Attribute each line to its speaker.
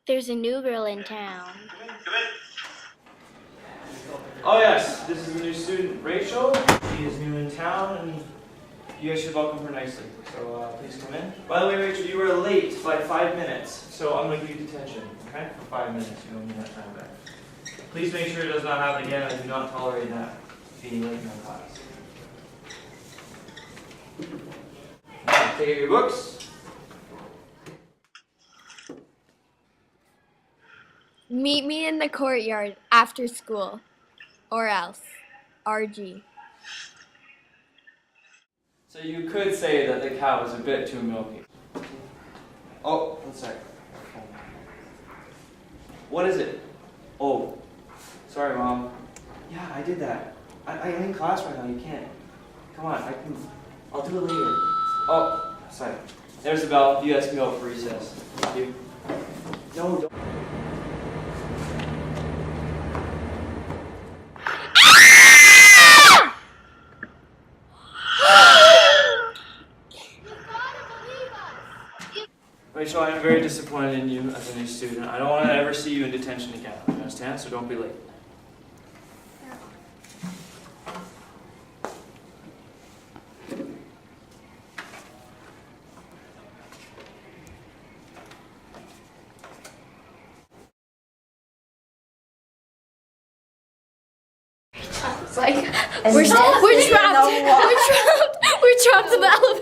Speaker 1: There's a new girl in town.
Speaker 2: Oh yes, this is a new student, Rachel. She is new in town, and you guys should welcome her nicely. So please come in. By the way, Rachel, you were late by 5 minutes, so I'm going to give you detention, okay? For 5 minutes, you don't need that time back. Please make sure it does not happen again. I do not tolerate that, being late in my class. Now, take out your books.
Speaker 1: Meet me in the courtyard after school. Or else. RG.
Speaker 2: So you could say that the cow is a bit too milky. Oh, one sec. What is it? Oh, sorry, Mom. Yeah, I did that. I'm in class right now. You can't. Come on, I'll do it later. Oh, sorry. There's the bell. You guys can go for recess. Thank you. No, don't. Rachel, I am very disappointed in you as a new student. I don't want to ever see you in detention again. You understand? So don't be late.
Speaker 1: It's like we're trapped. We're trapped in the elevator.